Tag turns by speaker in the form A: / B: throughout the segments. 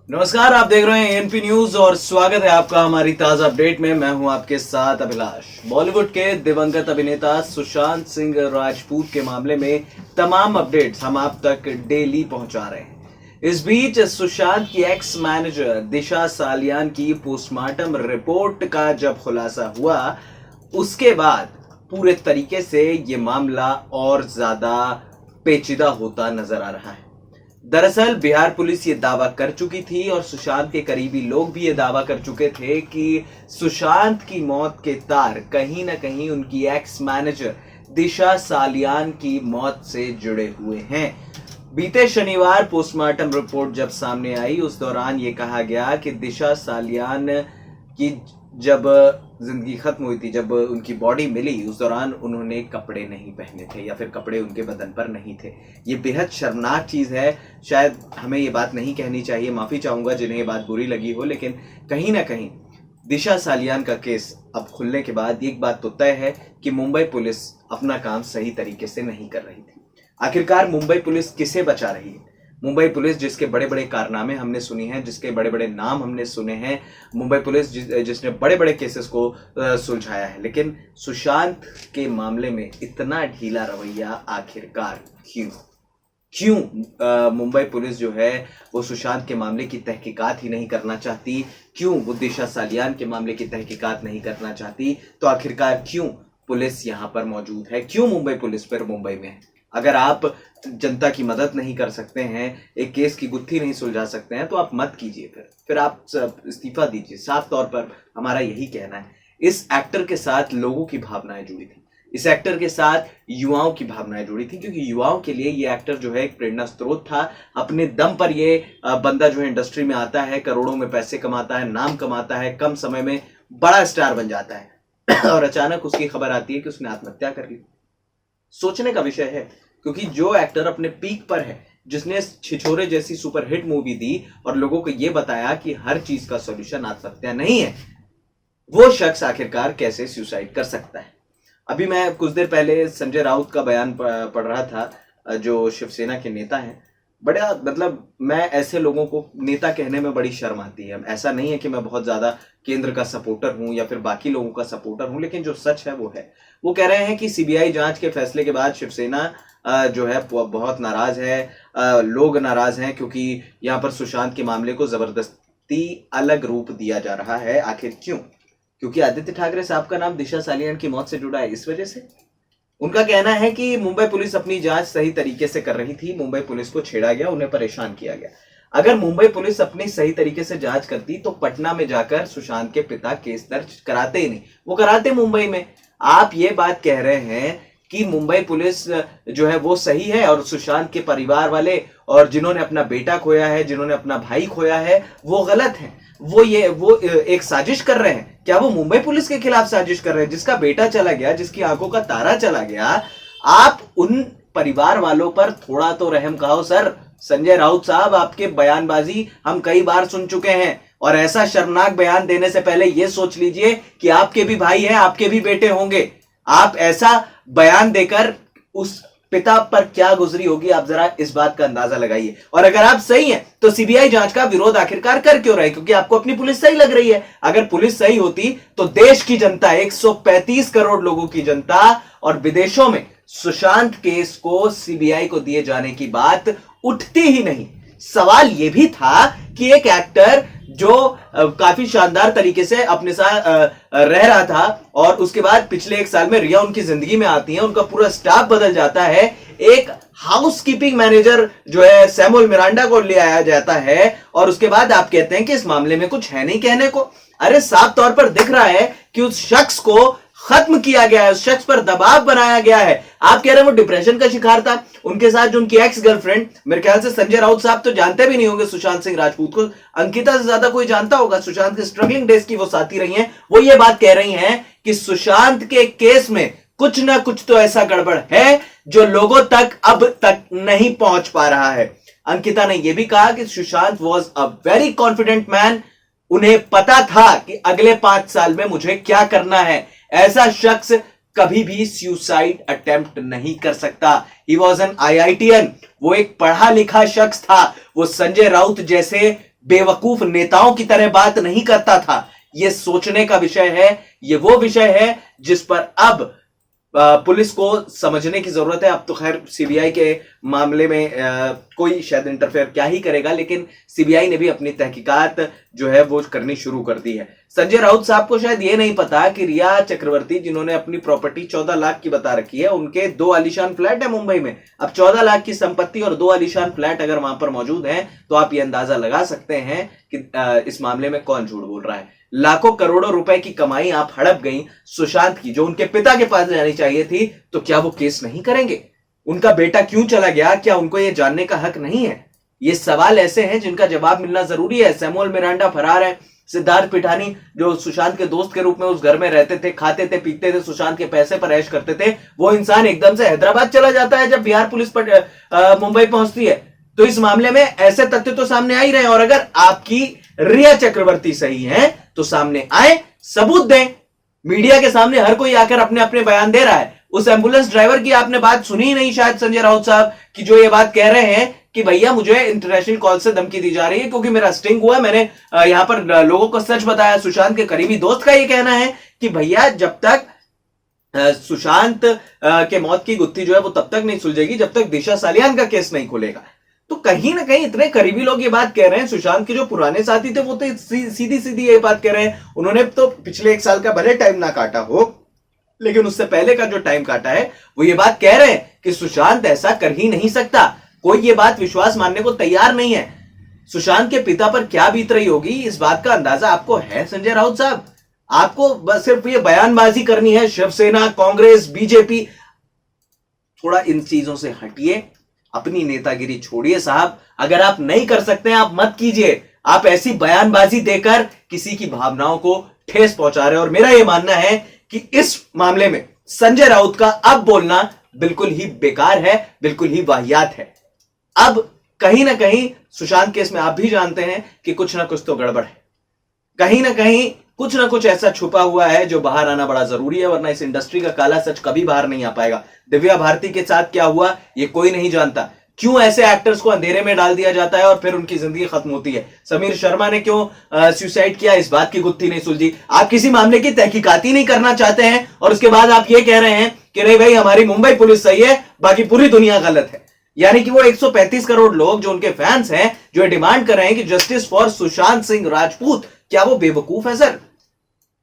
A: नमस्कार, आप देख रहे हैं एएनपी न्यूज और स्वागत है आपका हमारी ताजा अपडेट में। मैं हूं आपके साथ अभिलाष। बॉलीवुड के दिवंगत अभिनेता सुशांत सिंह राजपूत के मामले में तमाम अपडेट्स हम आप तक डेली पहुंचा रहे हैं। इस बीच सुशांत की एक्स मैनेजर दिशा सालियान की पोस्टमार्टम रिपोर्ट का जब खुलासा हुआ, उसके बाद पूरे तरीके से ये मामला और ज्यादा पेचीदा होता नजर आ रहा है। दरअसल बिहार पुलिस ये दावा कर चुकी थी और सुशांत के करीबी लोग भी ये दावा कर चुके थे कि सुशांत की मौत के तार कहीं ना कहीं उनकी एक्स मैनेजर दिशा सालियान की मौत से जुड़े हुए हैं। बीते शनिवार पोस्टमार्टम रिपोर्ट जब सामने आई, उस दौरान ये कहा गया कि दिशा सालियान की जब जिंदगी खत्म हुई थी, जब उनकी बॉडी मिली, उस दौरान उन्होंने कपड़े नहीं पहने थे या फिर कपड़े उनके बदन पर नहीं थे। ये बेहद शर्मनाक चीज है। शायद हमें ये बात नहीं कहनी चाहिए, माफी चाहूंगा जिन्हें ये बात बुरी लगी हो, लेकिन कहीं ना कहीं दिशा सालियान का केस अब खुलने के बाद एक बात तो तय है कि मुंबई पुलिस अपना काम सही तरीके से नहीं कर रही थी। आखिरकार मुंबई पुलिस किसे बचा रही है? मुंबई पुलिस जिसके बड़े बड़े कारनामे हमने सुने हैं, जिसके बड़े बड़े नाम हमने सुने हैं, मुंबई पुलिस जिसने बड़े बड़े केसेस को सुलझाया है, लेकिन सुशांत के मामले में इतना ढीला रवैया आखिरकार क्यों मुंबई पुलिस जो है वो सुशांत के मामले की तहकीकात ही नहीं करना चाहती? क्यों वो दिशा सालियान के मामले की तहकीकात नहीं करना चाहती? तो आखिरकार क्यों पुलिस यहाँ पर मौजूद है? क्यों मुंबई पुलिस पर मुंबई में है? अगर आप जनता की मदद नहीं कर सकते हैं, एक केस की गुत्थी नहीं सुलझा सकते हैं, तो आप मत कीजिए, फिर आप इस्तीफा दीजिए। साफ तौर पर हमारा यही कहना है। इस एक्टर के साथ लोगों की भावनाएं जुड़ी थी, इस एक्टर के साथ युवाओं की भावनाएं जुड़ी थी, क्योंकि युवाओं के लिए ये एक्टर जो है एक प्रेरणा स्रोत था। अपने दम पर ये बंदा जो है इंडस्ट्री में आता है, करोड़ों में पैसे कमाता है, नाम कमाता है, कम समय में बड़ा स्टार बन जाता है और अचानक उसकी खबर आती है कि उसने आत्महत्या कर ली। सोचने का विषय है, क्योंकि जो एक्टर अपने पीक पर है, जिसने छिछोरे जैसी सुपरहिट मूवी दी और लोगों को यह बताया कि हर चीज का सॉल्यूशन आत्महत्या नहीं है, वो शख्स आखिरकार कैसे सुसाइड कर सकता है? अभी मैं कुछ देर पहले संजय राउत का बयान पढ़ रहा था, जो शिवसेना के नेता हैं। बड़ा मतलब मैं ऐसे लोगों को नेता कहने में बड़ी शर्म आती है। ऐसा नहीं है कि मैं बहुत ज्यादा केंद्र का सपोर्टर हूं या फिर बाकी लोगों का सपोर्टर हूं, लेकिन जो सच है वो है। वो कह रहे हैं कि सीबीआई जांच के फैसले के बाद शिवसेना जो है बहुत नाराज है, लोग नाराज हैं, क्योंकि यहाँ पर सुशांत के मामले को जबरदस्ती अलग रूप दिया जा रहा है। आखिर क्यों? क्योंकि आदित्य ठाकरे साहब का नाम दिशा सालियान की मौत से जुड़ा है, इस वजह से। उनका कहना है कि मुंबई पुलिस अपनी जांच सही तरीके से कर रही थी, मुंबई पुलिस को छेड़ा गया, उन्हें परेशान किया गया। अगर मुंबई पुलिस अपनी सही तरीके से जांच करती तो पटना में जाकर सुशांत के पिता केस दर्ज कराते ही नहीं, वो कराते मुंबई में। आप ये बात कह रहे हैं कि मुंबई पुलिस जो है वो सही है और सुशांत के परिवार वाले और जिन्होंने अपना बेटा खोया है, जिन्होंने अपना भाई खोया है, वो गलत है। वो एक साजिश कर रहे हैं। क्या वो मुंबई पुलिस के खिलाफ साजिश कर रहे हैं? जिसका बेटा चला गया, जिसकी आंखों का तारा चला गया, आप उन परिवार वालों पर थोड़ा तो रहम खाओ सर। संजय राउत साहब, आपके बयानबाजी हम कई बार सुन चुके हैं और ऐसा शर्मनाक बयान देने से पहले यह सोच लीजिए कि आपके भी भाई हैं, आपके भी बेटे होंगे। आप ऐसा बयान देकर उस पिता पर क्या गुजरी होगी, आप जरा इस बात का अंदाजा लगाइए। और अगर आप सही हैं तो सीबीआई जांच का विरोध आखिरकार कर क्यों रहे? क्योंकि आपको अपनी पुलिस सही लग रही है। अगर पुलिस सही होती तो देश की जनता, 135 करोड़ लोगों की जनता और विदेशों में सुशांत केस को सीबीआई को दिए जाने की बात उठती ही नहीं। सवाल यह भी था कि एक एक्टर जो काफी शानदार तरीके से अपने साथ रह रहा था और उसके बाद पिछले 1 साल में रिया उनकी जिंदगी में आती है, उनका पूरा स्टाफ बदल जाता है, एक हाउसकीपिंग मैनेजर जो है सैमुअल मिरांडा को ले आया जाता है और उसके बाद आप कहते हैं कि इस मामले में कुछ है नहीं कहने को। अरे साफ तौर पर दिख रहा है कि उस शख्स को खत्म किया गया है, उस शख्स पर दबाव बनाया गया है। आप कह रहे हैं वो डिप्रेशन का शिकार था। उनके साथ जो उनकी एक्स गर्लफ्रेंड, मेरे ख्याल से संजय राउत साहब तो जानते भी नहीं होंगे सुशांत सिंह राजपूत को, अंकिता से ज्यादा कोई जानता होगा। सुशांत के स्ट्रगलिंग डेज की वो साथी रही हैं। वो ये बात कह रही हैं कि सुशांत के केस में कुछ ना कुछ तो ऐसा गड़बड़ है जो लोगों तक अब तक नहीं पहुंच पा रहा है। अंकिता ने यह भी कहा कि Sushant was a very confident man. उन्हें पता था कि अगले 5 साल में मुझे क्या करना है। ऐसा शख्स कभी भी सुसाइड अटेम्प्ट नहीं कर सकता। He was an IITian। वो एक पढ़ा लिखा शख्स था। वो संजय राउत जैसे बेवकूफ नेताओं की तरह बात नहीं करता था। यह सोचने का विषय है, यह वो विषय है जिस पर अब पुलिस को समझने की जरूरत है। अब तो खैर सीबीआई के मामले में कोई शायद इंटरफेयर क्या ही करेगा, लेकिन सीबीआई ने भी अपनी तहकीकात जो है वो करनी शुरू कर दी है। संजय राउत साहब को शायद ये नहीं पता कि रिया चक्रवर्ती, जिन्होंने अपनी प्रॉपर्टी 14 लाख की बता रखी है, उनके 2 आलीशान फ्लैट है मुंबई में। अब 14 लाख की संपत्ति और 2 आलीशान फ्लैट अगर वहां पर मौजूद हैं, तो आप ये अंदाजा लगा सकते हैं कि इस मामले में कौन झूठ बोल रहा है। लाखों करोड़ों रुपए की कमाई आप हड़प गई सुशांत की, जो उनके पिता के पास जानी चाहिए थी, तो क्या वो केस नहीं करेंगे? उनका बेटा क्यों चला गया, क्या उनको यह जानने का हक नहीं है? ये सवाल ऐसे हैं जिनका जवाब मिलना जरूरी है। सैमुअल मिरांडा फरार है। सिद्धार्थ पिठानी, जो सुशांत के दोस्त के रूप में उस घर में रहते थे, खाते थे, पीते थे, सुशांत के पैसे पर ऐश करते थे, वो इंसान एकदम से हैदराबाद चला जाता है जब बिहार पुलिस पर मुंबई पहुंचती है। तो इस मामले में ऐसे तथ्य तो सामने आ ही रहे हैं। और अगर आपकी रिया चक्रवर्ती सही है तो सामने आए, सबूत दें। मीडिया के सामने हर कोई आकर अपने अपने बयान दे रहा है। उस एम्बुलेंस ड्राइवर की आपने बात सुनी ही नहीं शायद, संजय राउत साहब, कि जो ये बात कह रहे हैं कि भैया मुझे इंटरनेशनल कॉल से धमकी दी जा रही है क्योंकि मेरा स्टिंग हुआ, मैंने यहां पर लोगों को सच बताया। सुशांत के करीबी दोस्त का ये कहना है कि भैया जब तक सुशांत के मौत की गुत्थी जो है वो तब तक नहीं सुलझेगी जब तक दिशा सालियान का केस नहीं खुलेगा। तो कहीं ना कहीं इतने करीबी लोग ये बात कह रहे हैं। सुशांत के जो पुराने साथी थे वो तो सीधी सीधी ये बात कह रहे हैं। उन्होंने तो पिछले 1 साल का भले टाइम ना काटा हो, लेकिन उससे पहले का जो टाइम काटा है वो ये बात कह रहे हैं कि सुशांत ऐसा कर ही नहीं सकता। कोई ये बात विश्वास मानने को तैयार नहीं है। सुशांत के पिता पर क्या बीत रही होगी, इस बात का अंदाजा आपको है संजय राउत साहब? आपको बस सिर्फ ये बयानबाजी करनी है, शिवसेना, कांग्रेस, बीजेपी, थोड़ा इन चीजों से हटिए, अपनी नेतागिरी छोड़िए साहब। अगर आप नहीं कर सकते हैं आप मत कीजिए। आप ऐसी बयानबाजी देकर किसी की भावनाओं को ठेस पहुंचा रहे हैं। और मेरा यह मानना है कि इस मामले में संजय राउत का अब बोलना बिल्कुल ही बेकार है, बिल्कुल ही वाहियात है। अब कहीं ना कहीं सुशांत केस में आप भी जानते हैं कि कुछ ना कुछ तो गड़बड़ है, कहीं ना कहीं कुछ ना कुछ ऐसा छुपा हुआ है जो बाहर आना बड़ा जरूरी है, वरना इस इंडस्ट्री का काला सच कभी बाहर नहीं आ पाएगा। दिव्या भारती के साथ क्या हुआ ये कोई नहीं जानता। क्यों ऐसे एक्टर्स को अंधेरे में डाल दिया जाता है और फिर उनकी जिंदगी खत्म होती है? समीर शर्मा ने क्यों सुसाइड किया, इस बात की गुत्थी नहीं सुलझी। आप किसी मामले की तहकीकात ही नहीं करना चाहते हैं और उसके बाद आप ये कह रहे हैं कि नहीं भाई हमारी मुंबई पुलिस सही है, बाकी पूरी दुनिया गलत है। यानी कि वो 135 करोड़ लोग जो उनके फैंस हैं, जो डिमांड कर रहे हैं कि जस्टिस फॉर सुशांत सिंह राजपूत, क्या वो बेवकूफ है सर?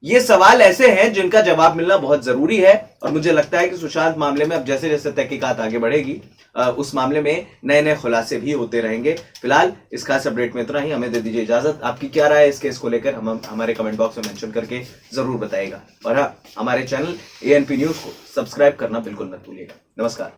A: ये सवाल ऐसे हैं जिनका जवाब मिलना बहुत जरूरी है। और मुझे लगता है कि सुशांत मामले में अब जैसे जैसे तहकीकात आगे बढ़ेगी उस मामले में नए नए खुलासे भी होते रहेंगे। फिलहाल इस खास अपडेट में इतना ही। हमें दे दीजिए इजाजत। आपकी क्या राय है इस केस को लेकर हम हमारे कमेंट बॉक्स में मेंशन करके जरूर बताइएगा। और हाँ, हमारे चैनल ANP न्यूज को सब्सक्राइब करना बिल्कुल मत भूलिएगा। नमस्कार।